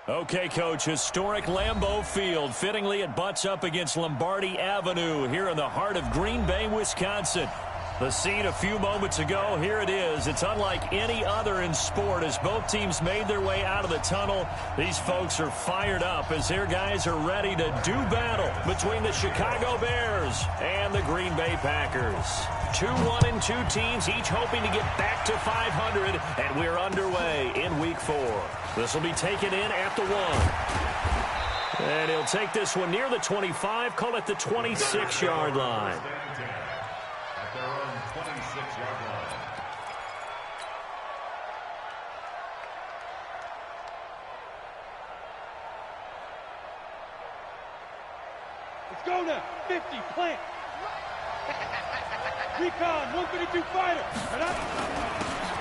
Okay, Coach, historic Lambeau Field. Fittingly, it butts up against Lombardi Avenue here in the heart of Green Bay, Wisconsin. The scene a few moments ago, here it is. It's unlike any other in sport as both teams made their way out of the tunnel. These folks are fired up as their guys are ready to do battle between the Chicago Bears and the Green Bay Packers. 2-1-2 teams, each hoping to get back to 500, and we're underway in Week 4. This will be taken in at the 1. And he'll take this one near the 25, call it the 26-yard line. Let's go now. 50, plant. Recon, 132 fighter.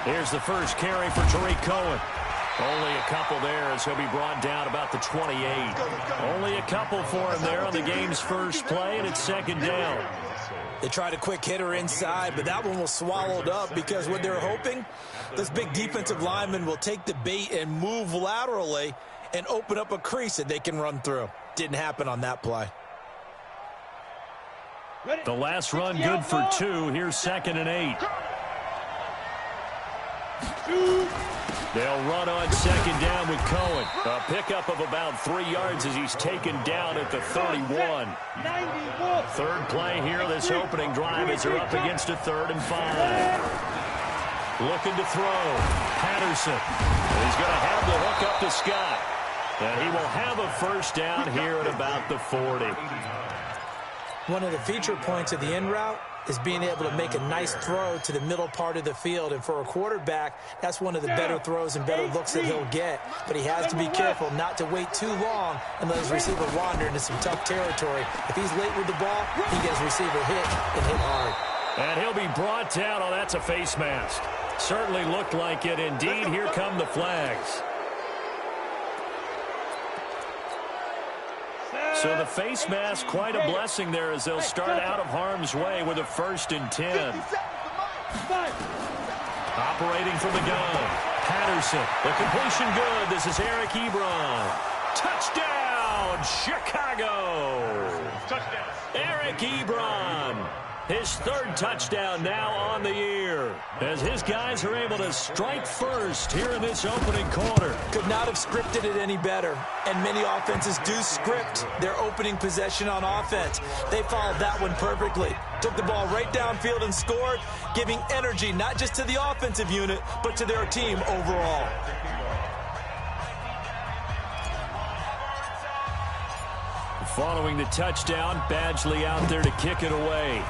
Here's the first carry for Tariq Cohen. Only a couple there as he'll be brought down about the 28. Only a couple for him there on the game's first play, and it's second down. They tried a quick hitter inside, but that one was swallowed up because what they're hoping, this big defensive lineman will take the bait and move laterally and open up a crease that they can run through. Didn't happen on that play. The last run good for 2. Here's 2nd and 8. They'll run on 2nd down with Cohen. A pickup of about 3 yards as he's taken down at the 31. Third play here, this opening drive as they're up against a 3rd and 5. Looking to throw. Patterson. He's going to have the hook up to Scott. And he will have a first down here at about the 40. One of the feature points of the in route is being able to make a nice throw to the middle part of the field. And for a quarterback, that's one of the better throws and better looks that he'll get. But he has to be careful not to wait too long and let his receiver wander into some tough territory. If he's late with the ball, he gets receiver hit and hit hard. And he'll be brought down. Oh, that's a face mask. Certainly looked like it. Indeed, here come the flags. So the face mask, quite a blessing there as they'll start out of harm's way with a 1st and 10. Operating from the gun. Patterson. The completion good. This is Eric Ebron. Touchdown, Chicago. Touchdown. Eric Ebron. His 3rd touchdown now on the year as his guys are able to strike first here in this opening quarter. Could not have scripted it any better, and many offenses do script their opening possession on offense. They followed that one perfectly. Took the ball right downfield and scored, giving energy not just to the offensive unit, but to their team overall. Following the touchdown, Badgley out there to kick it away.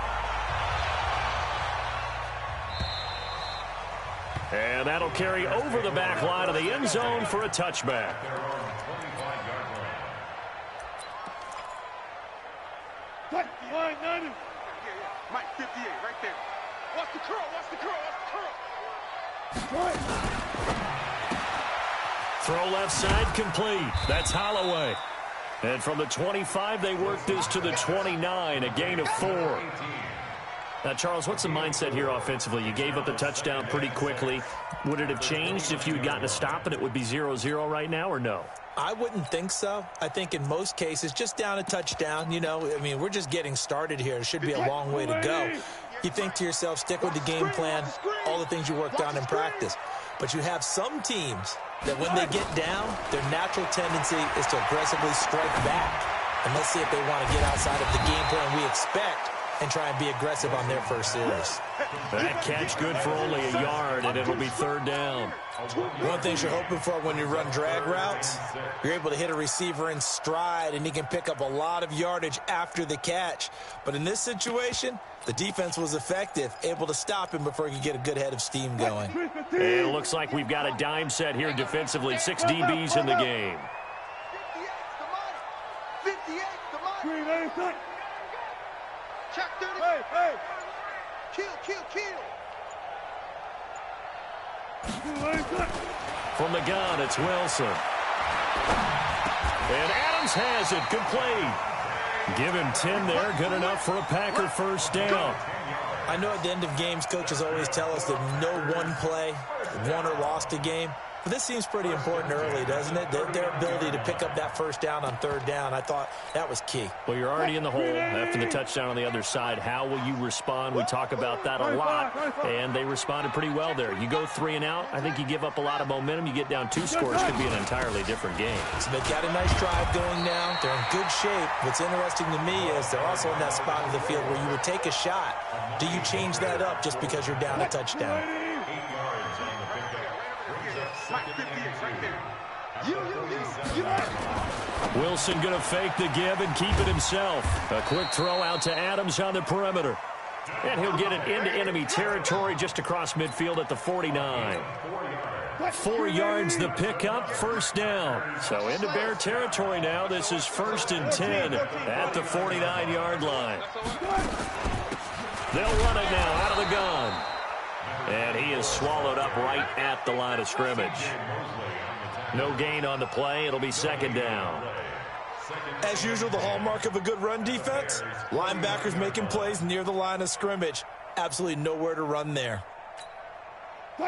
And that'll carry over the back line of the end zone for a touchback. Line 90. Mike 58, right there. Watch the curl, watch the curl, watch the curl. Throw left side complete. That's Holloway. And from the 25, they work this to the 29, a gain of 4. Now, Charles, what's the mindset here offensively? You gave up the touchdown pretty quickly. Would it have changed if you had gotten a stop and it would be 0-0 right now, or no? I wouldn't think so. I think in most cases, just down a touchdown, you know, I mean, we're just getting started here. It should be a long way to go. You think to yourself, stick with the game plan, all the things you worked on in practice. But you have some teams that when they get down, their natural tendency is to aggressively strike back. And let's see if they want to get outside of the game plan we expect and try and be aggressive on their first series. That catch good for only a yard, and it'll be 3rd down. One thing you're hoping for when you run drag routes, you're able to hit a receiver in stride, and he can pick up a lot of yardage after the catch. But in this situation, the defense was effective, able to stop him before he could get a good head of steam going. And it looks like we've got a dime set here defensively. 6 DBs in the game. 58, the money. Check 30. Hey. Kill. From the gun, it's Wilson. And Adams has it complete. Give him 10 there. Good enough for a Packer first down. I know at the end of games, coaches always tell us that no one play won or lost a game. But this seems pretty important early, doesn't it? Their ability to pick up that first down on third down, I thought that was key. Well, you're already in the hole after the touchdown on the other side. How will you respond? We talk about that a lot, and they responded pretty well there. You go 3 and out, I think you give up a lot of momentum. You get down 2 scores, could be an entirely different game. So they've got a nice drive going now. They're in good shape. What's interesting to me is they're also in that spot of the field where you would take a shot. Do you change that up just because you're down a touchdown? Wilson going to fake the give and keep it himself. A quick throw out to Adams on the perimeter. And he'll get it into enemy territory just across midfield at the 49. 4 yards the pickup, first down. So into Bear territory now. This is 1st and 10 at the 49-yard line. They'll run it now out of the gun. And he is swallowed up right at the line of scrimmage. No gain on the play. It'll be 2nd down. As usual, the hallmark of a good run defense, linebackers making plays near the line of scrimmage. Absolutely nowhere to run there.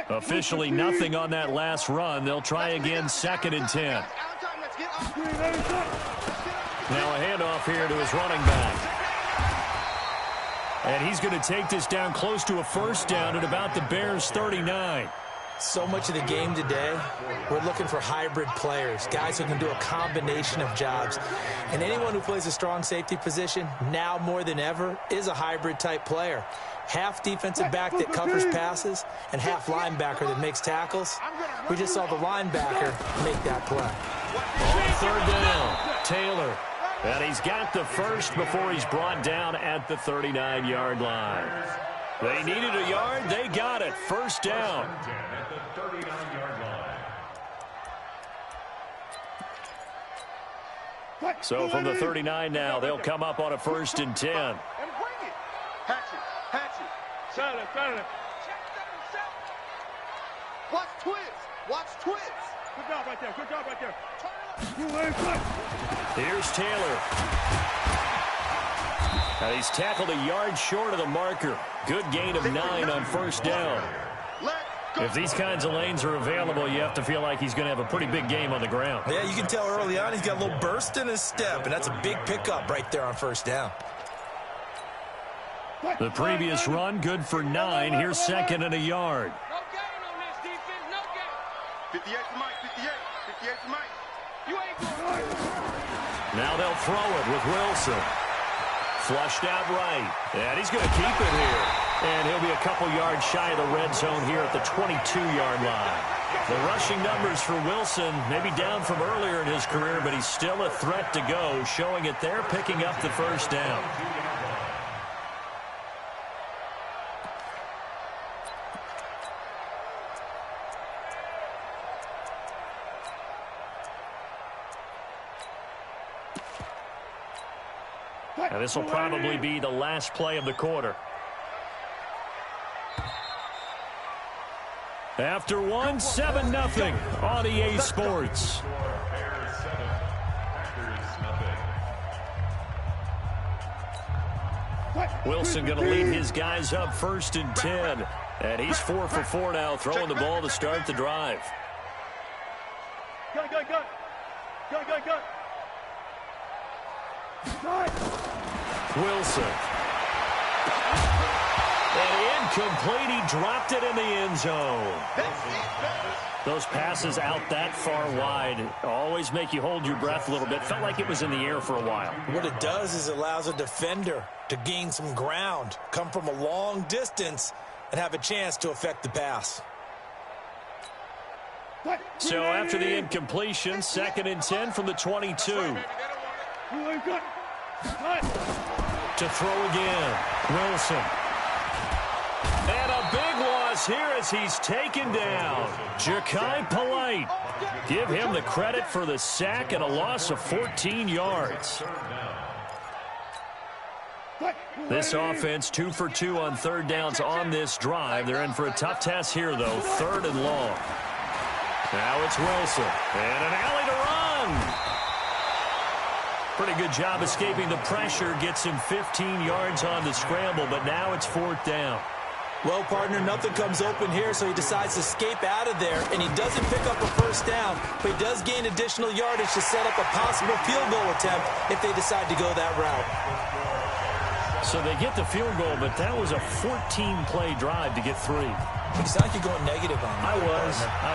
Officially nothing on that last run. They'll try again, 2nd and 10. Now a handoff here to his running back. And he's going to take this down close to a first down at about the Bears' 39. So much of the game today, we're looking for hybrid players, guys who can do a combination of jobs. And anyone who plays a strong safety position, now more than ever, is a hybrid-type player. Half defensive back that covers passes and half linebacker that makes tackles. We just saw the linebacker make that play. On 3rd down, Taylor. And he's got the first before he's brought down at the 39-yard line. They needed a yard. They got it. First down. So from the 39 now, they'll come up on a 1st and 10. Hatch it. Silent. Watch twins. Good job right there. Here's Taylor. And he's tackled a yard short of the marker. Good gain of 9 on 1st down. If these kinds of lanes are available, you have to feel like he's going to have a pretty big game on the ground. Yeah, you can tell early on he's got a little burst in his step, and that's a big pickup right there on 1st down. The previous run, good for 9. Here's 2nd and a yard. No gain on this defense, no gain. 58 to Mike, 58 to Mike. You ain't going. Now they'll throw it with Wilson. Flushed out right. And he's going to keep it here. And he'll be a couple yards shy of the red zone here at the 22-yard line. The rushing numbers for Wilson maybe down from earlier in his career, but he's still a threat to go, showing it there, picking up the first down. And this will probably be the last play of the quarter. After 7-0 on EA Sports. Wilson going to lead his guys up 1st and 10. And he's 4 for 4 now, throwing the ball to start the drive. Go. Wilson. And incomplete. He dropped it in the end zone. Those passes out that far wide always make you hold your breath a little bit. Felt like it was in the air for a while. What it does is it allows a defender to gain some ground, come from a long distance, and have a chance to affect the pass. So after the incompletion, 2nd and 10 from the 22. To throw again, Wilson. And a big loss here as he's taken down. Ja'Kai Polite. Give him the credit for the sack and a loss of 14 yards. This offense 2 for 2 on 3rd downs on this drive. They're in for a tough test here, though. 3rd and long. Now it's Wilson. And an alley to run. Pretty good job escaping the pressure. Gets him 15 yards on the scramble, but now it's 4th down. Well, partner, nothing comes open here, so he decides to escape out of there, and he doesn't pick up a first down, but he does gain additional yardage to set up a possible field goal attempt if they decide to go that route. So they get the field goal, but that was a 14-play drive to get 3. It sounds like you're going negative on me. I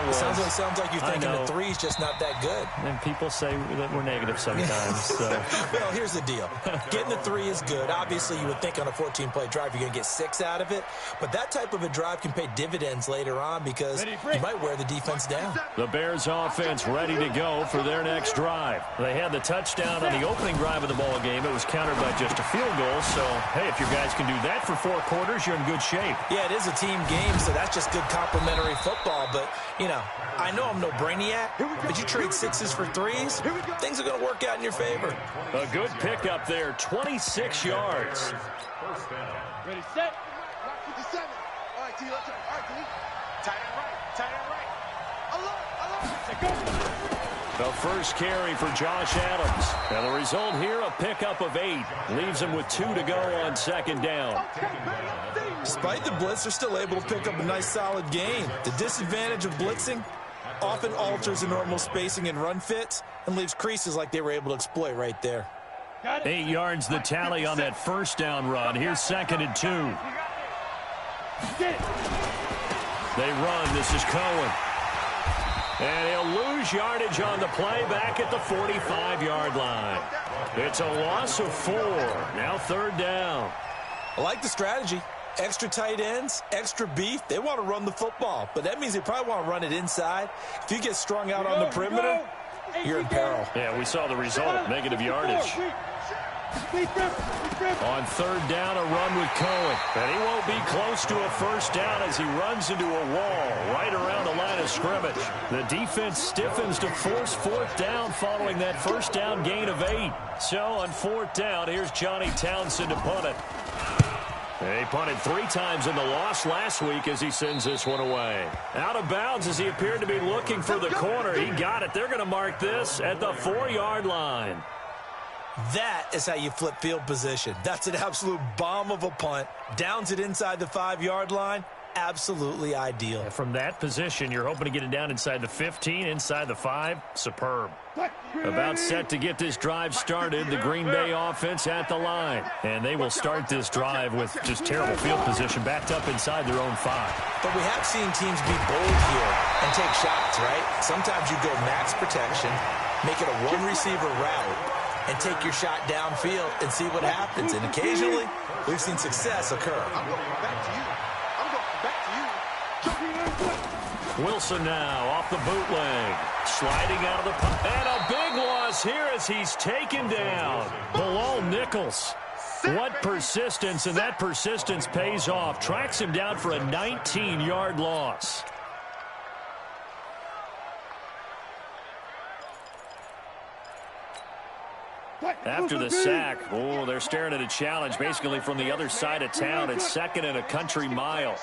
was. It sounds like you're thinking the 3's just not that good. And people say that we're negative sometimes. So. Well, here's the deal. Getting the 3 is good. Obviously, you would think on a 14-play drive you're going to get 6 out of it. But that type of a drive can pay dividends later on because you might wear the defense down. The Bears offense ready to go for their next drive. They had the touchdown on the opening drive of the ball game. It was countered by just a field goal. So, hey, if your guys can do that for 4 quarters, you're in good shape. Yeah, it is a team game, so that's just good complimentary football. But, you know, I know I'm no brainiac, but you trade 6s for 3s, things are going to work out in your favor. A good pickup there, 26 yards. Ready, set. 57. All right, T, let's go. All right, T. Tight end right. Tight end right. Go. The first carry for Josh Adams. And the result here, a pickup of 8. Leaves him with 2 to go on second down. Despite the blitz, they're still able to pick up a nice solid gain. The disadvantage of blitzing often alters the normal spacing and run fits and leaves creases like they were able to exploit right there. 8 yards the tally on that first down run. Here's 2nd and 2. They run. This is Cohen. And he'll lose yardage on the play back at the 45-yard line. It's a loss of 4. Now 3rd down. I like the strategy. Extra tight ends, extra beef. They want to run the football, but that means they probably want to run it inside. If you get strung out on the perimeter, you're in peril. Yeah, we saw the result, negative yardage. On 3rd down, a run with Cohen. And he won't be close to a first down as he runs into a wall right around the line of scrimmage. The defense stiffens to force 4th down following that first down gain of 8. So on 4th down, here's Johnny Townsend to punt it. He punted 3 times in the loss last week as he sends this one away. Out of bounds as he appeared to be looking for the corner. He got it. They're going to mark this at the 4-yard line. That is how you flip field position. That's an absolute bomb of a punt. Downs it inside the 5-yard line. Absolutely ideal. From that position, you're hoping to get it down inside the 15, inside the 5. Superb. About set to get this drive started, the Green Bay offense at the line. And they will start this drive with just terrible field position, backed up inside their own 5. But we have seen teams be bold here and take shots, right? Sometimes you go max protection, make it a 1-receiver route, and take your shot downfield and see what happens. And occasionally, we've seen success occur. I'm going back to you. Wilson now off the bootleg. Sliding out of the punt. And a big loss here as he's taken down. Below Nichols. What persistence, and that persistence pays off. Tracks him down for a 19-yard loss. After the sack, they're staring at a challenge basically from the other side of town. It's 2nd and a country mile.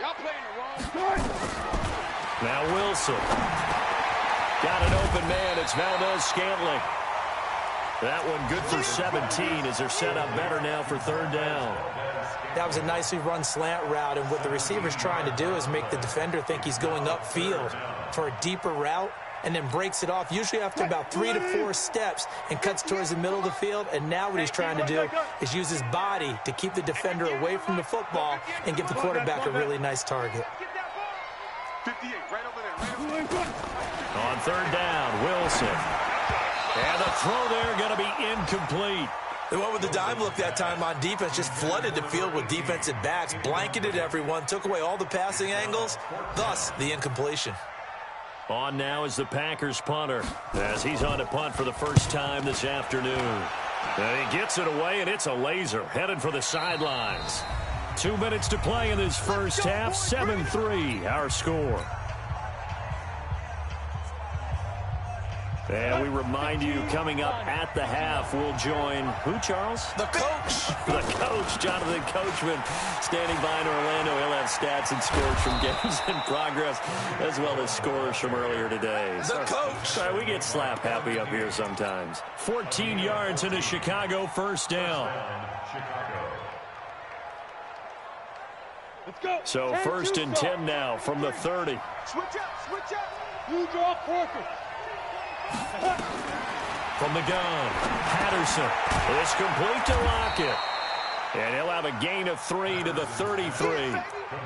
Y'all playing the wrong side. Now Wilson. Got an open man. It's Valdez-Scantling. That one good for 17 as they're set up better now for 3rd down. That was a nicely run slant route, and what the receiver's trying to do is make the defender think he's going upfield for a deeper route, and then breaks it off, usually after about 3 to 4 steps, and cuts towards the middle of the field. And now what he's trying to do is use his body to keep the defender away from the football and give the quarterback a really nice target. 58, right over there. On 3rd down, Wilson. And the throw there going to be incomplete. They went with the dime look that time on defense, just flooded the field with defensive backs, blanketed everyone, took away all the passing angles, thus the incompletion. On now is the Packers punter as he's on to punt for the first time this afternoon. And he gets it away, and it's a laser headed for the sidelines. 2 minutes to play in this first half. 7-3 our score. And we remind you, coming up at the half, we'll join who, Charles? The coach. The coach, Jonathan Coachman, standing by in Orlando. He'll have stats and scores from games in progress, as well as scores from earlier today. The coach. Sorry, we get slap happy up here sometimes. 14 yards into Chicago, first down. So 1st and 10 now from the 30. Switch up. You draw quarter. From the gun, Patterson is complete to Lockett. And he'll have a gain of 3 to the 33.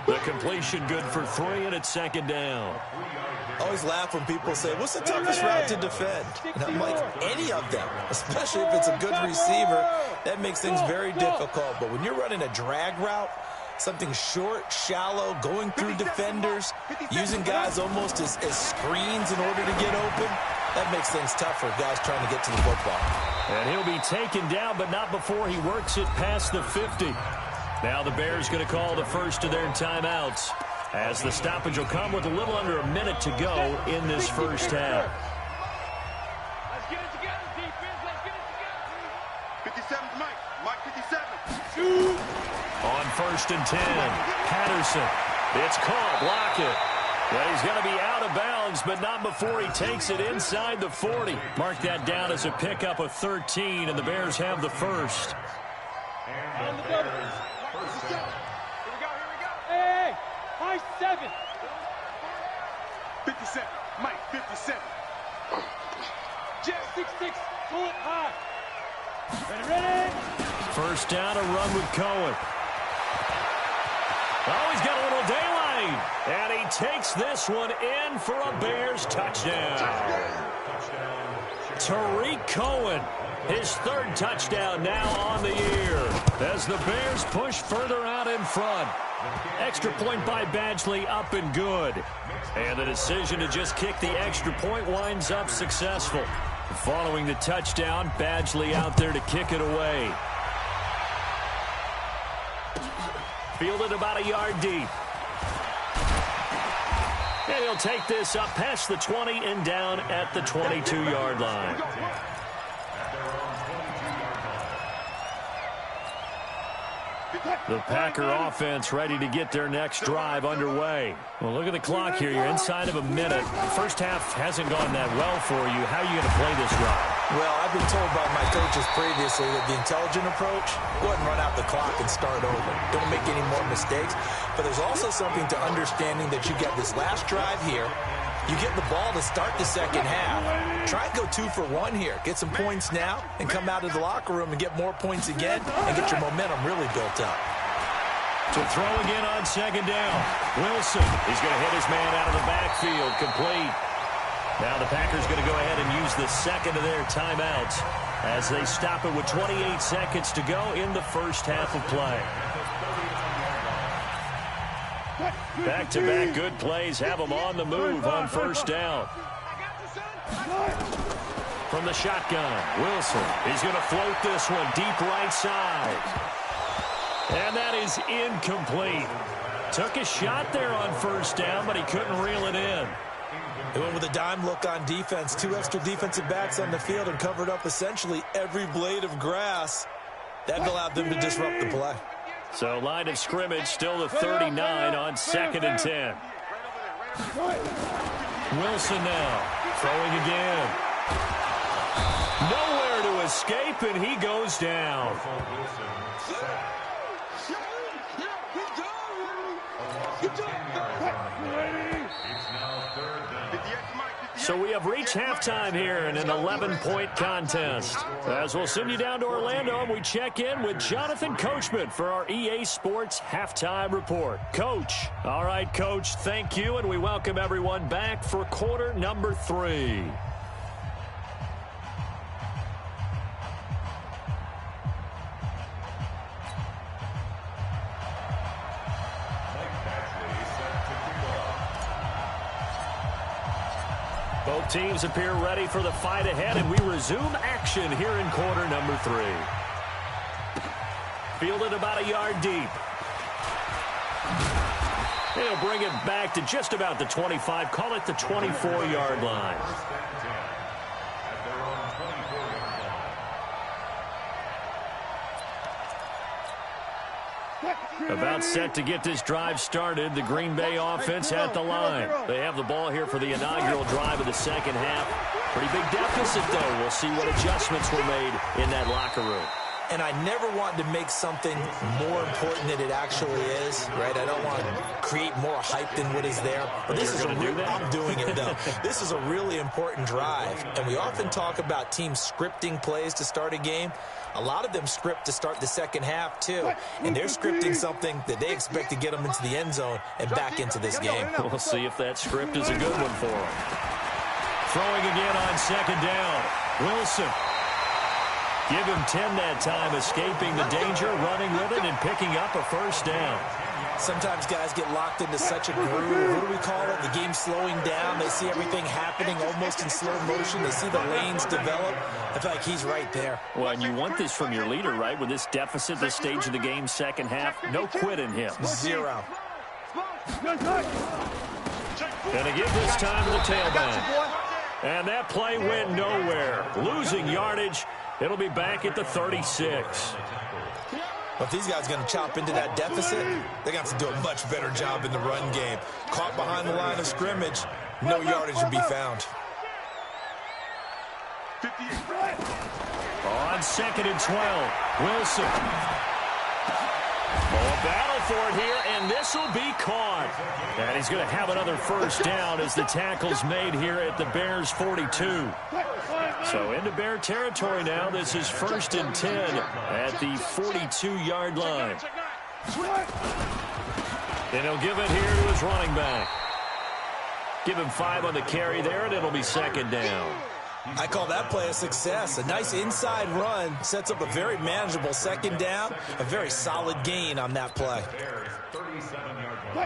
The completion good for 3, and it's 2nd down. I always laugh when people say, what's the toughest route to defend? And I'm like, any of them, especially if it's a good receiver. That makes things very difficult. But when you're running a drag route, something short, shallow, going through defenders, using guys almost as screens in order to get open, that makes things tough for guys trying to get to the football. And he'll be taken down, but not before he works it past the 50. Now the Bears going to call the first of their timeouts, as the stoppage will come with a little under a minute to go in this first half. Let's get it together, defense. Let's get it together. 57's Mike 57. On 1st and 10, Patterson. It's caught. Lockett. Well, he's going to be out of bounds, but not before he takes it inside the 40. Mark that down as a pickup of 13, and the Bears have the first. On the double. Here we go. Hey, high 7. 57. Mike, 57. Jet 6-6. Pull it high. Ready. First down, a run with Cohen. Oh, he's got a little daylight. And he takes this one in for a Bears touchdown. Tariq Cohen, his 3rd touchdown now on the year, as the Bears push further out in front. Extra point by Badgley, up and good. And the decision to just kick the extra point winds up successful. Following the touchdown, Badgley out there to kick it away. Fielded about a yard deep. And he'll take this up past the 20 and down at the 22-yard line. The Packer offense ready to get their next drive underway. Well, look at the clock here. You're inside of a minute. The first half hasn't gone that well for you. How are you going to play this drive? Well, I've been told by my coaches previously that the intelligent approach, go ahead and run out the clock and start over. Don't make any more mistakes. But there's also something to understanding that you get this last drive here. You get the ball to start the second half. Try and go 2 for 1 here. Get some points now and come out of the locker room and get more points again and get your momentum really built up. To throw again on 2nd down. Wilson, he's going to hit his man out of the backfield. Complete. Now the Packers going to go ahead and use the 2nd of their timeouts as they stop it with 28 seconds to go in the first half of play. Back-to-back good plays have them on the move on 1st down. From the shotgun, Wilson, he's going to float this one deep right side. And that is incomplete. Took a shot there on 1st down, but he couldn't reel it in. They went with a dime look on defense. 2 extra defensive backs on the field and covered up essentially every blade of grass. That allowed them to disrupt the play. So line of scrimmage still the 39 on 2nd and 10. Wilson now throwing again. Nowhere to escape, and he goes down. So we have reached halftime here in an 11-point contest. As we'll send you down to Orlando, and we check in with Jonathan Coachman for our EA Sports Halftime Report. Coach. All right, Coach, thank you, and we welcome everyone back for quarter number 3. Both teams appear ready for the fight ahead, and we resume action here in quarter number 3. Fielded about a yard deep. He'll bring it back to just about the 25, call it the 24-yard line. About set to get this drive started. The Green Bay offense at the line. They have the ball here for the inaugural drive of the second half. Pretty big deficit, though. We'll see what adjustments were made in that locker room. and I never want to make something more important than it actually is, right? I don't want to create more hype than what is there. But this is I'm doing it, though. This is a really important drive, and we often talk about teams scripting plays to start a game. A lot of them script to start the second half, too, and they're scripting something that they expect to get them into the end zone and back into this game. We'll see if that script is a good one for them. Throwing again on second down. Wilson. Give him 10 that time, escaping the danger, running with it, and picking up a first down. Sometimes guys get locked into such a groove. What do we call it? The game's slowing down. They see everything happening almost in slow motion. They see the lanes develop. I feel like he's right there. Well, and you want this from your leader, right? With this deficit, this stage of the game, second half, no quit in him. Zero. And to give this time to the tailback. And that play went nowhere. Losing yardage. It'll be back at the 36. Well, if these guys are going to chop into that deficit, they're going to have to do a much better job in the run game. Caught behind the line of scrimmage, no yardage will be found. On second and 12, Wilson. Oh, a battle for it here, and this will be caught. And he's going to have another first down as the tackle's made here at the Bears' 42. So into Bear territory now. This is 1st and 10 at the 42-yard line. And he'll give it here to his running back. Give him 5 on the carry there, and it'll be second down. I call that play a success. A nice inside run sets up a very manageable second down. A very solid gain on that play.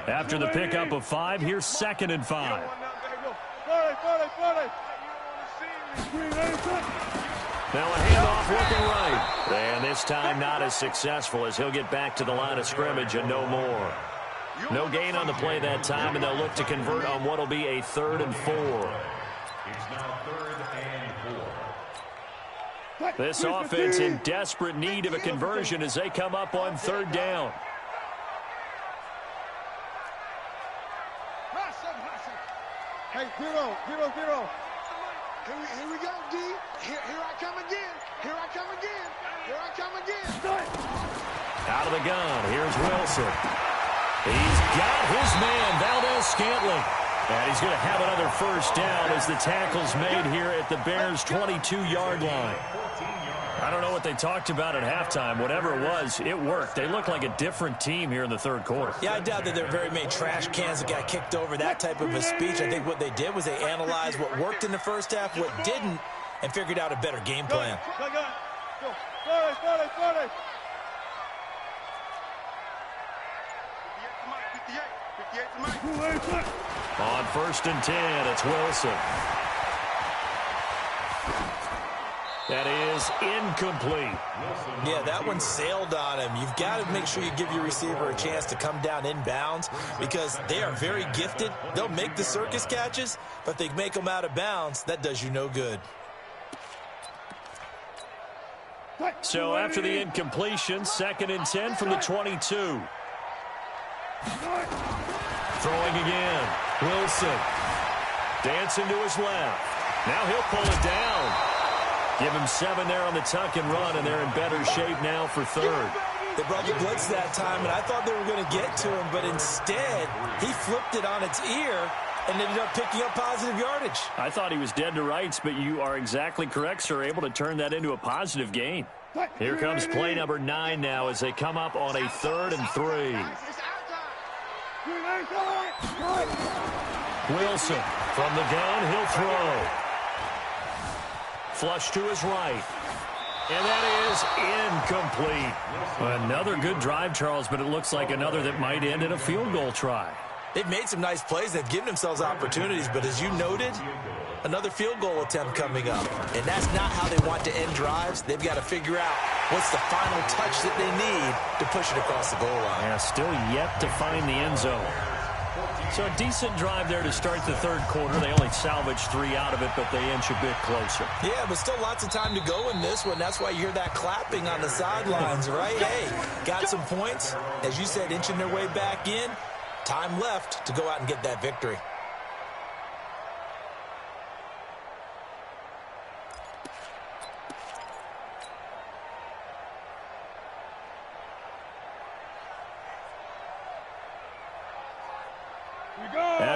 After the pickup of 5, here's 2nd and 5. Now a handoff looking right. And this time not as successful as he'll get back to the line of scrimmage and no more. No gain on the play that time, and they'll look to convert on what will be a 3rd and 4. This offense in desperate need of a conversion as they come up on 3rd down. Hey, zero. Here we go, D. Here I come again. Here I come again. Out of the gun, here's Wilson. He's got his man, Valdez-Scantling. And he's going to have another first down as the tackle's made here at the Bears' 22-yard line. I don't know what they talked about at halftime. Whatever it was, it worked. They look like a different team here in the 3rd quarter. Yeah, I doubt that there are very many trash cans that got kicked over, that type of a speech. I think what they did was they analyzed what worked in the first half, what didn't, and figured out a better game plan. On 1st and 10, it's Wilson. That is incomplete. Yeah, that one sailed on him. You've got to make sure you give your receiver a chance to come down inbounds because they are very gifted. They'll make the circus catches, but if they make them out of bounds, that does you no good. So after the incompletion, 2nd and 10 from the 22. Throwing again. Wilson. Dancing to his left. Now he'll pull it down. Give him 7 there on the tuck and run, and they're in better shape now for 3rd. They brought the blitz that time, and I thought they were going to get to him, but instead, he flipped it on its ear and ended up picking up positive yardage. I thought he was dead to rights, but you are exactly correct, sir, able to turn that into a positive gain. Here comes play number 9 now as they come up on a 3rd and 3. Wilson from the gun, he'll throw. Flush to his right. And that is incomplete. Another good drive, Charles, but it looks like another that might end in a field goal try. They've made some nice plays. They've given themselves opportunities, but as you noted, another field goal attempt coming up. And that's not how they want to end drives. They've got to figure out what's the final touch that they need to push it across the goal line. Yeah, still yet to find the end zone. So a decent drive there to start the 3rd quarter. They only salvaged 3 out of it, but they inch a bit closer. Yeah, but still lots of time to go in this one. That's why you hear that clapping on the sidelines, right? Hey, got some points. As you said, inching their way back in. Time left to go out and get that victory.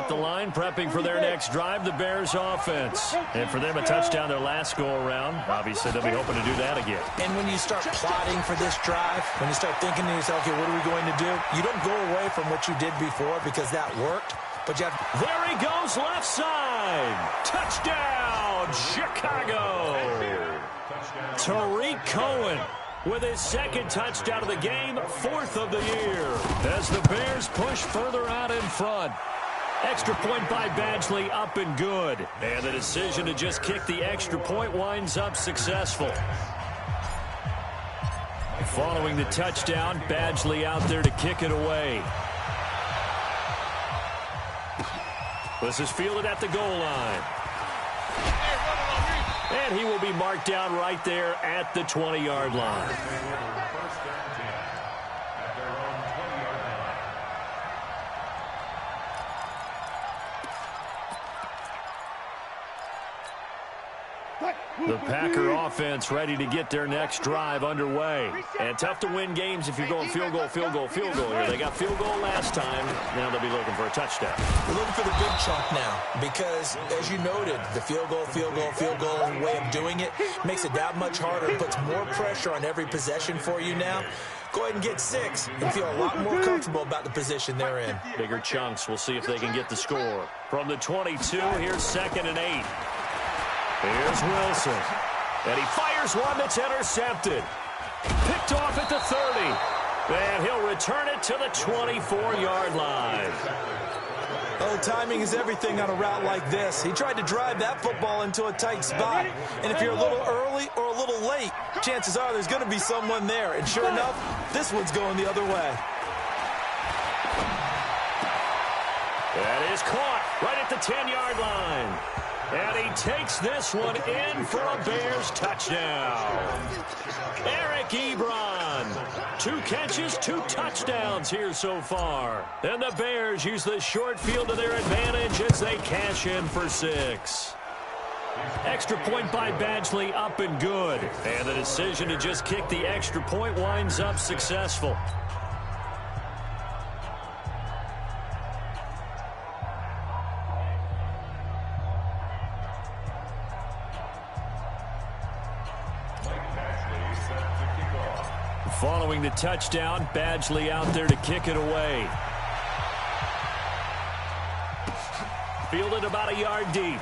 at the line, prepping for their next drive, the Bears offense. And for them, a touchdown their last go-around. Obviously, they'll be hoping to do that again. And when you start plotting for this drive, when you start thinking to yourself, okay, what are we going to do? You don't go away from what you did before because that worked. But you have... There he goes, left side. Touchdown, Chicago. Tariq Cohen with his second touchdown of the game, 4th of the year, as the Bears push further out in front. Extra point by Badgley, up and good. And the decision to just kick the extra point winds up successful. Following the touchdown, Badgley out there to kick it away. This is fielded at the goal line. And he will be marked down right there at the 20-yard line. The Packer offense ready to get their next drive underway. And tough to win games if you're going field goal, field goal, field goal here. They got field goal last time. Now they'll be looking for a touchdown. We're looking for the big chunk now because, as you noted, the field goal way of doing it makes it that much harder. It puts more pressure on every possession for you now. Go ahead and get 6 and feel a lot more comfortable about the position they're in. Bigger chunks. We'll see if they can get the score. From the 22, here's 2nd and 8. Here's Wilson. And he fires one that's intercepted. Picked off at the 30. And he'll return it to the 24-yard line. Oh, timing is everything on a route like this. He tried to drive that football into a tight spot. And if you're a little early or a little late, chances are there's going to be someone there. And sure enough, this one's going the other way. That is caught right at the 10-yard line. And he takes this one in for a Bears touchdown. Eric Ebron. 2 catches, 2 touchdowns here so far. And the Bears use the short field to their advantage as they cash in for 6. Extra point by Badgley, up and good. And the decision to just kick the extra point winds up successful. Following the touchdown, Badgley out there to kick it away. Fielded about a yard deep.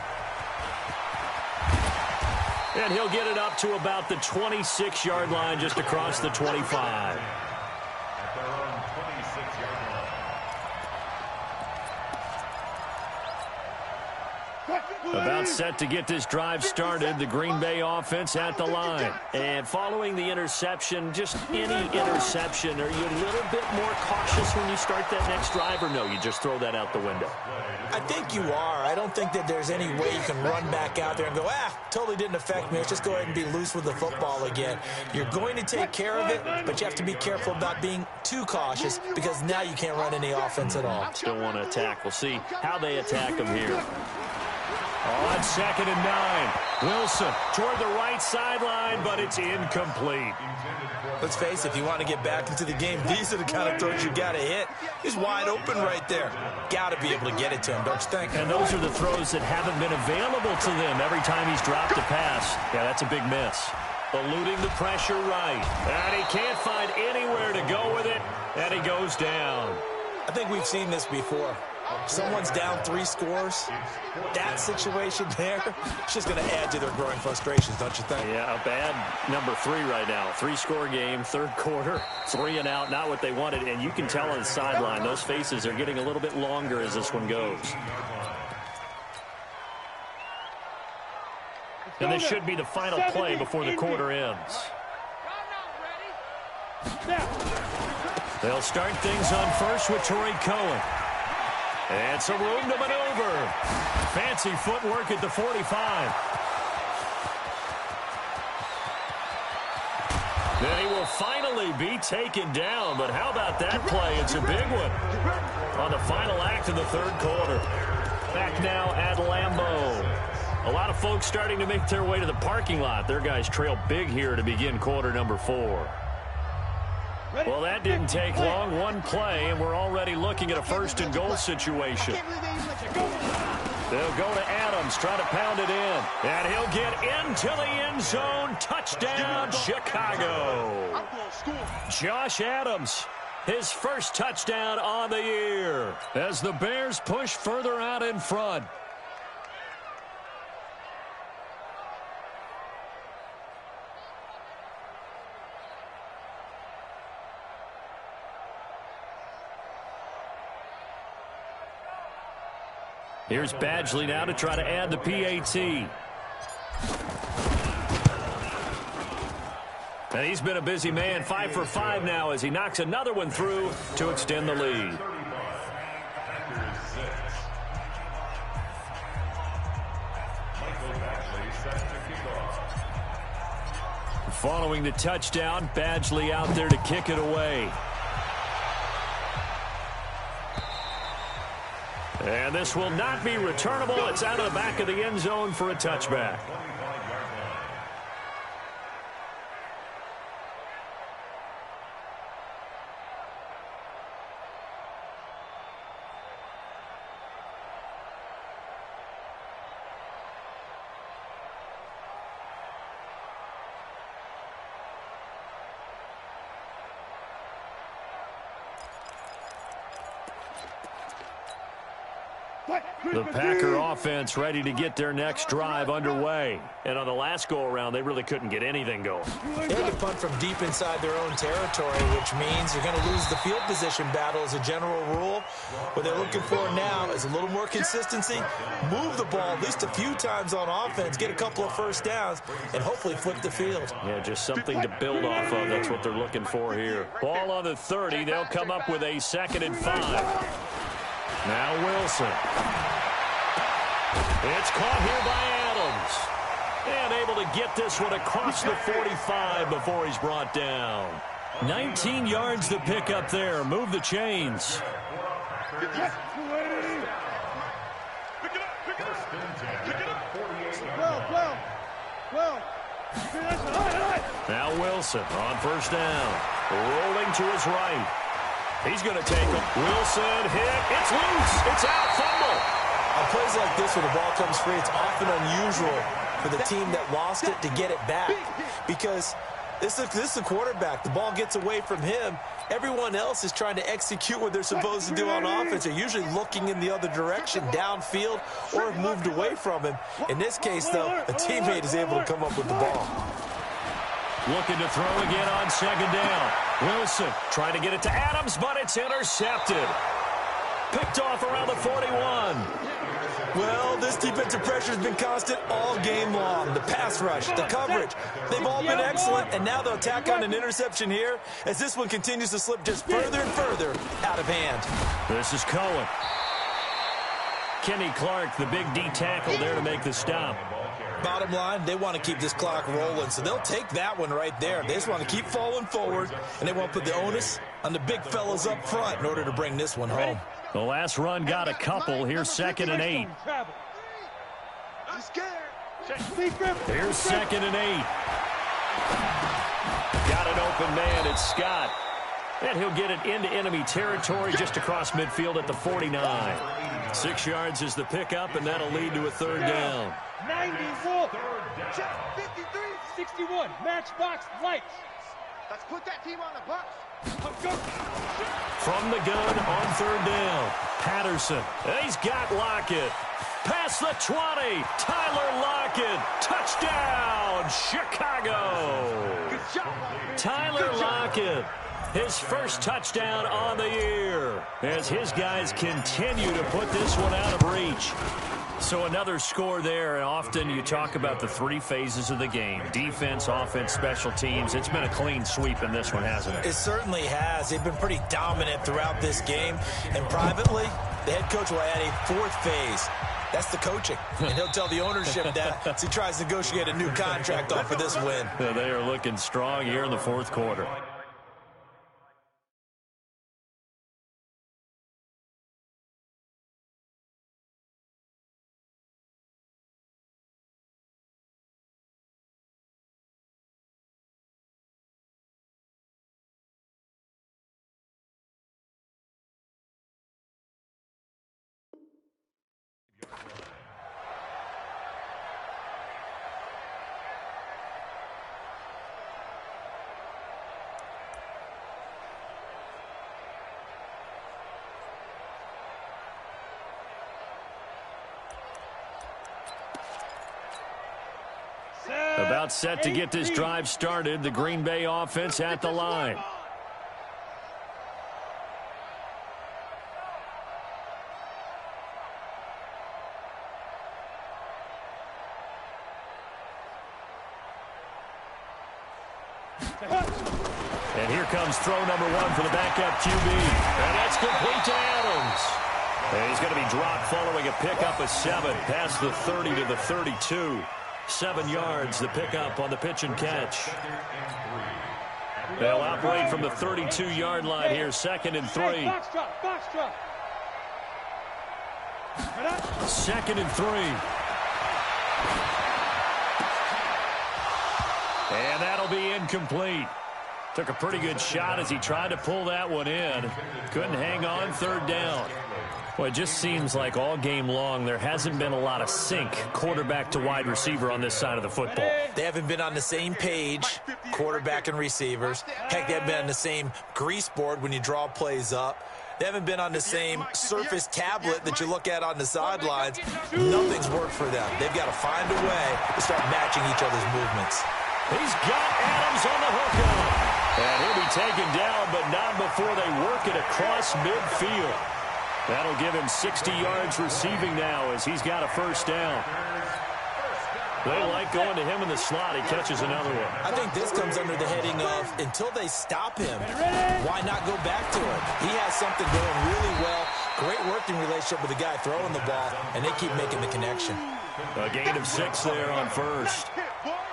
And he'll get it up to about the 26-yard line, just across the 25. About set to get this drive started, the Green Bay offense at the line. And following the interception, just any interception, are you a little bit more cautious when you start that next drive, or no, you just throw that out the window? I think you are. I don't think that there's any way you can run back out there and go, totally didn't affect me. Let's just go ahead and be loose with the football again. You're going to take care of it, but you have to be careful about being too cautious because now you can't run any offense at all. Still want to attack. We'll see how they attack them here. On 2nd and 9, Wilson toward the right sideline, but it's incomplete. Let's face it, if you want to get back into the game, these are the kind of throws you got to hit. He's wide open right there. Got to be able to get it to him, don't you think? And those are the throws that haven't been available to them every time he's dropped a pass. Yeah, that's a big miss. Eluding the pressure right. And he can't find anywhere to go with it, and he goes down. I think we've seen this before. Someone's down 3 scores. That situation there, it's just going to add to their growing frustrations, don't you think? Yeah, a bad number 3 right now. 3-score game, 3rd quarter, 3 and out, not what they wanted. And you can tell on the sideline, those faces are getting a little bit longer as this one goes. And this should be the final play before the quarter ends. They'll start things on first with Tariq Cohen. And some room to maneuver. Fancy footwork at the 45. Then he will finally be taken down. But how about that play? It's a big one on the final act of the 3rd quarter. Back now at Lambeau. A lot of folks starting to make their way to the parking lot. Their guys trail big here to begin quarter number 4. Well, that didn't take long. One play, and we're already looking at a first-and-goal situation. They'll go to Adams, try to pound it in. And he'll get into the end zone. Touchdown, Chicago. Josh Adams, his first touchdown on the year as the Bears push further out in front. Here's Badgley now to try to add the PAT. And he's been a busy man, 5 for 5 now as he knocks another one through to extend the lead. Following the touchdown, Badgley out there to kick it away. And this will not be returnable. It's out of the back of the end zone for a touchback. The Packer offense ready to get their next drive underway. And on the last go-around, they really couldn't get anything going. They had to punt from deep inside their own territory, which means you're going to lose the field position battle as a general rule. What they're looking for now is a little more consistency, move the ball at least a few times on offense, get a couple of first downs, and hopefully flip the field. Yeah, just something to build off of. That's what they're looking for here. Ball on the 30. They'll come up with a 2nd and 5. Now Wilson. It's caught here by Adams. And able to get this one across the 45 before he's brought down. 19 yards to pick up there. Move the chains. Now Wilson on first down. Rolling to his right. He's going to take him. Wilson hit. It's loose. It's out. Fumble. On plays like this where the ball comes free, it's often unusual for the team that lost it to get it back. Because this is a quarterback. The ball gets away from him. Everyone else is trying to execute what they're supposed to do on offense. They're usually looking in the other direction, downfield, or have moved away from him. In this case, though, a teammate is able to come up with the ball. Looking to throw again on 2nd down. Wilson trying to get it to Adams, but it's intercepted. Picked off around the 41. Well, this defensive pressure has been constant all game long. The pass rush, the coverage, they've all been excellent, and now they'll tack on an interception here as this one continues to slip just further and further out of hand. This is Cohen. Kenny Clark, the big D tackle there to make the stop. Bottom line, they want to keep this clock rolling, so they'll take that one right there. They just want to keep falling forward, and they want to put the onus on the big fellas up front in order to bring this one home. The last run got a couple. Here's 2nd and 8. Here's 2nd and 8. Got an open man. It's Scott. And he'll get it into enemy territory just across midfield at the 49. 6 yards is the pickup, and that'll lead to a 3rd down. 94. 61. Matchbox lights. Let's put that team on the box. From the gun on 3rd down. Patterson. He's got Lockett. Past the 20. Tyler Lockett. Touchdown, Chicago. Good job. Tyler Lockett. His first touchdown on the year as his guys continue to put this one out of reach. So another score there, and often you talk about the 3 phases of the game. Defense, offense, special teams. It's been a clean sweep in this one, hasn't it? It certainly has. They've been pretty dominant throughout this game. And privately, the head coach will add a 4th phase. That's the coaching. And he'll tell the ownership that as he tries to negotiate a new contract off of this win. They are looking strong here in the 4th quarter. About set to get this drive started. The Green Bay offense at the line. And here comes throw number 1 for the backup QB. And that's complete to Adams. And he's going to be dropped following a pickup of 7 past the 30 to the 32. 7 yards, the pickup on the pitch and catch. They'll operate from the 32-yard line here, 2nd and 3. 2nd and 3. And that'll be incomplete. Took a pretty good shot as he tried to pull that one in. Couldn't hang on, 3rd down. Well, it just seems like all game long there hasn't been a lot of sync quarterback to wide receiver on this side of the football. They haven't been on the same page, quarterback and receivers. Heck, they haven't been on the same grease board when you draw plays up. They haven't been on the same Surface tablet that you look at on the sidelines. Nothing's worked for them. They've got to find a way to start matching each other's movements. He's got Adams on the hook up. And he'll be taken down, but not before they work it across midfield. That'll give him 60 yards receiving now as he's got a 1st down. They like going to him in the slot. He catches another one. I think this comes under the heading of until they stop him, why not go back to him? He has something going really well. Great working relationship with the guy throwing the ball, and they keep making the connection. A gain of 6 there on 1st.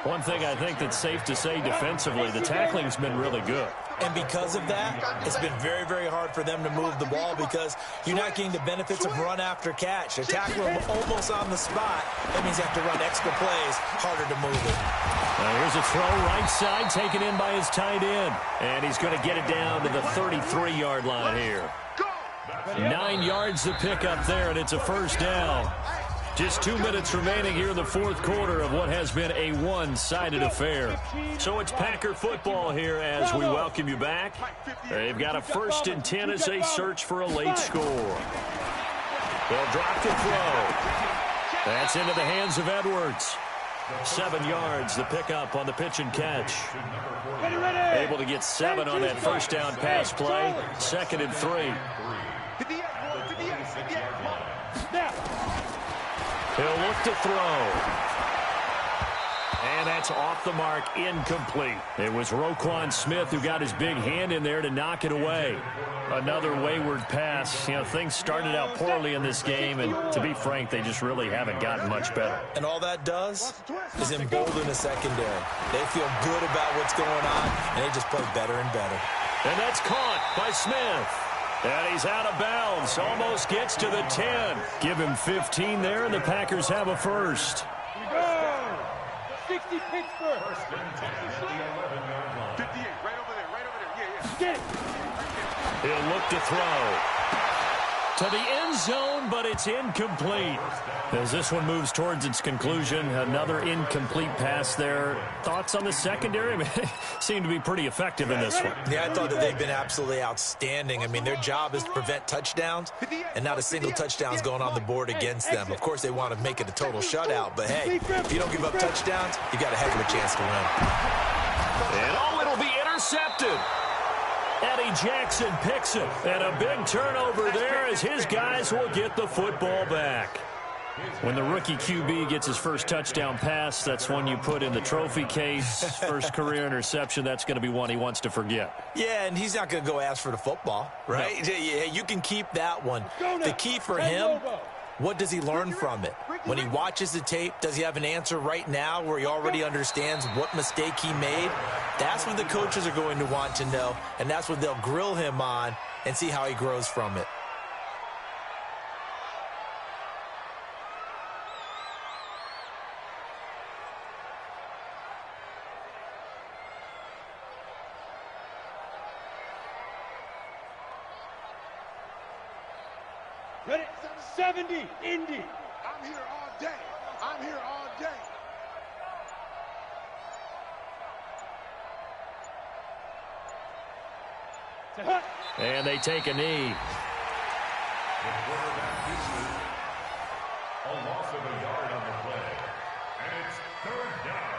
One thing I think that's safe to say defensively, the tackling's been really good. And because of that, it's been very, very hard for them to move the ball because you're not getting the benefits of run after catch. They tackle him almost on the spot. That means you have to run extra plays, harder to move it. Now here's a throw right side taken in by his tight end. And he's going to get it down to the 33-yard line here. 9 yards to pick up there, and it's a 1st down. Just 2 minutes remaining here in the 4th quarter of what has been a one-sided affair. So it's Packer football here as we welcome you back. They've got a 1st and 10 as they search for a late score. They'll drop the throw. That's into the hands of Edwards. 7 yards, the pickup on the pitch and catch. Able to get 7 on that 1st down pass play. 2nd and 3. He'll look to throw. And that's off the mark, incomplete. It was Roquan Smith who got his big hand in there to knock it away. Another wayward pass. You know, things started out poorly in this game, and to be frank, they just really haven't gotten much better. And all that does is embolden the secondary. They feel good about what's going on, and they just play better and better. And that's caught by Smith. And he's out of bounds. Almost gets to the 10. Give him 15 there, and the Packers have a 1st. 60 Pittsburgh. 58, right over there, yeah. Get it. He'll look to throw. To the end zone, but it's incomplete. As this one moves towards its conclusion, another incomplete pass there. Thoughts on the secondary? I mean, they seem to be pretty effective in this one. Yeah, I thought that they've been absolutely outstanding. I mean, their job is to prevent touchdowns, and not a single touchdown's going on the board against them. Of course, they want to make it a total shutout, but hey, if you don't give up touchdowns, you got a heck of a chance to win. And it'll be intercepted. Eddie Jackson picks it, and a big turnover there as his guys will get the football back. When the rookie QB gets his 1st touchdown pass, that's one you put in the trophy case. 1st career interception, that's going to be one he wants to forget. Yeah, and he's not going to go ask for the football, right? No. Yeah, you can keep that one. The key for him, what does he learn from it? When he watches the tape, does he have an answer right now where he already understands what mistake he made? That's what the coaches are going to want to know, and that's what they'll grill him on and see how he grows from it. Ready? 70, Indy. I'm here all day. I'm here all day. And they take a knee. The quarterback misses a loss of a yard on the play. And it's 3rd down.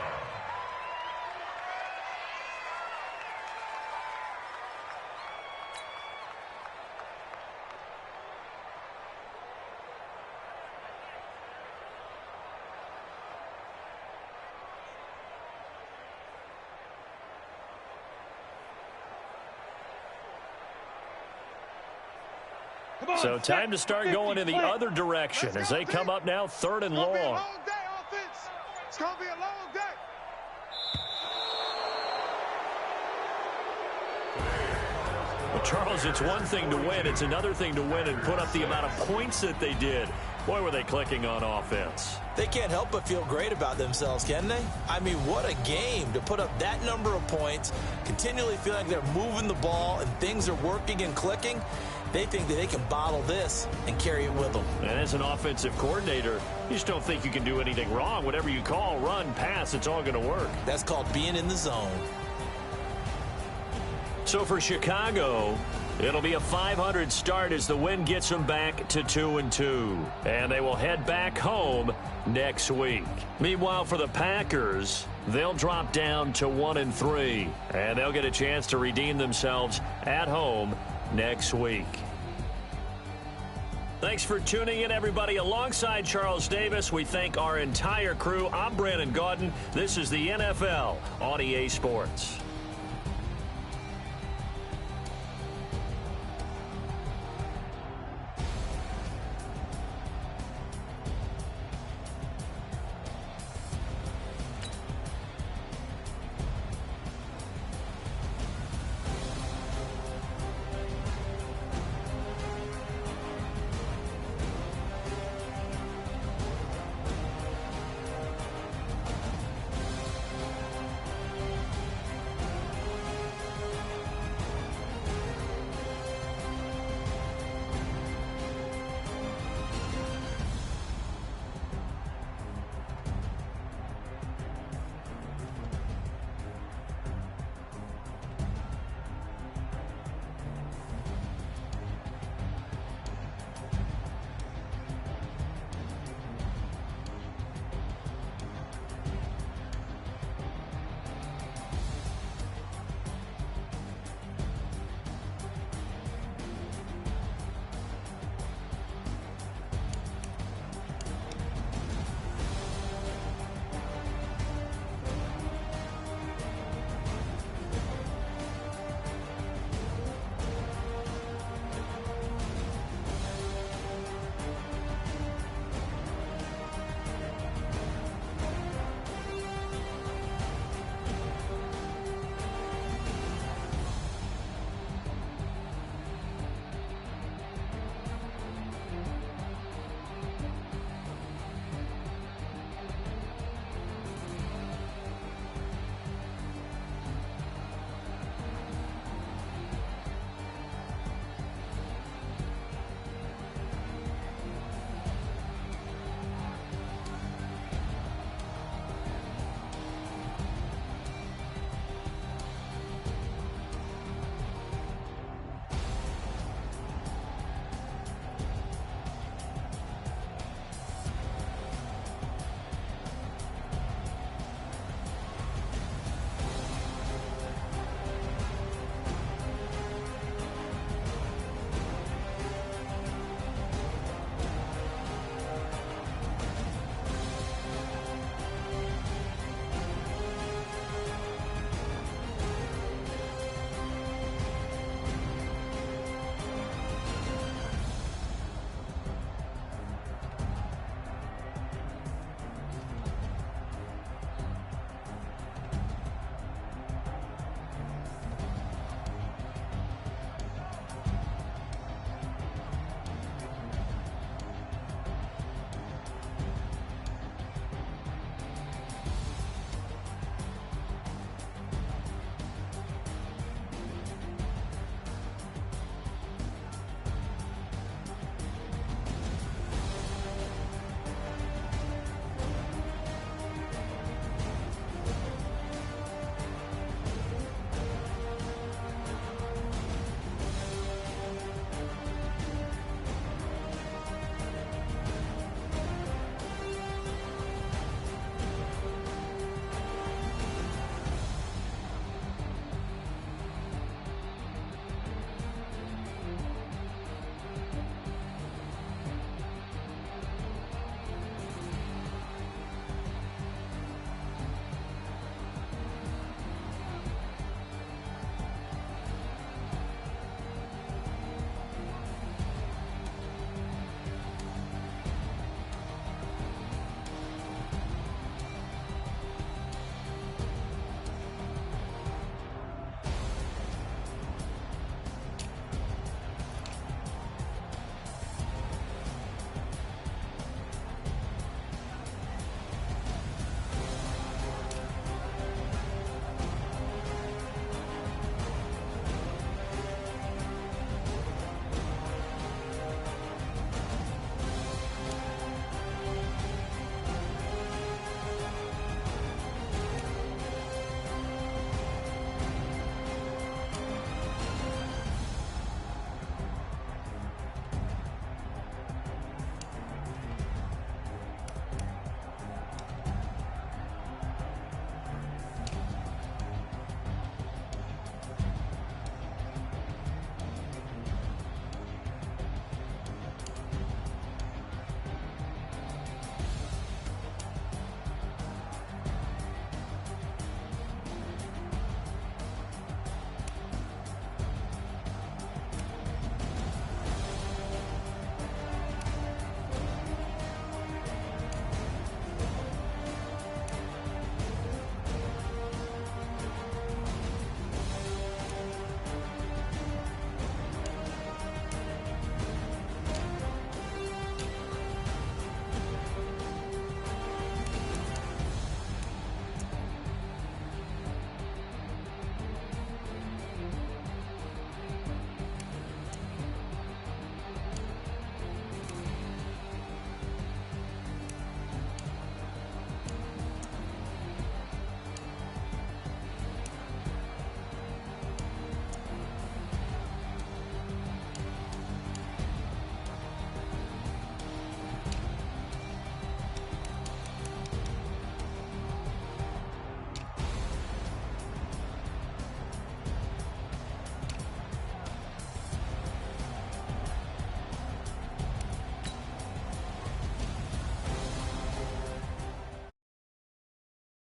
So time to start going in the other direction as they come up now 3rd and long. It's going to be a long day, offense. It's going to be a long day. Well, Charles, it's one thing to win. It's another thing to win and put up the amount of points that they did. Boy, were they clicking on offense. They can't help but feel great about themselves, can they? I mean, what a game to put up that number of points, continually feel like they're moving the ball and things are working and clicking. They think that they can bottle this and carry it with them. And as an offensive coordinator, you just don't think you can do anything wrong. Whatever you call, run, pass, it's all going to work. That's called being in the zone. So for Chicago, it'll be a 500 start as the win gets them back to 2-2. And they will head back home next week. Meanwhile, for the Packers, they'll drop down to 1-3. And they'll get a chance to redeem themselves at home next week. Thanks for tuning in, everybody. Alongside Charles Davis, we thank our entire crew. I'm Brandon Gaudin. This is the NFL on EA Sports.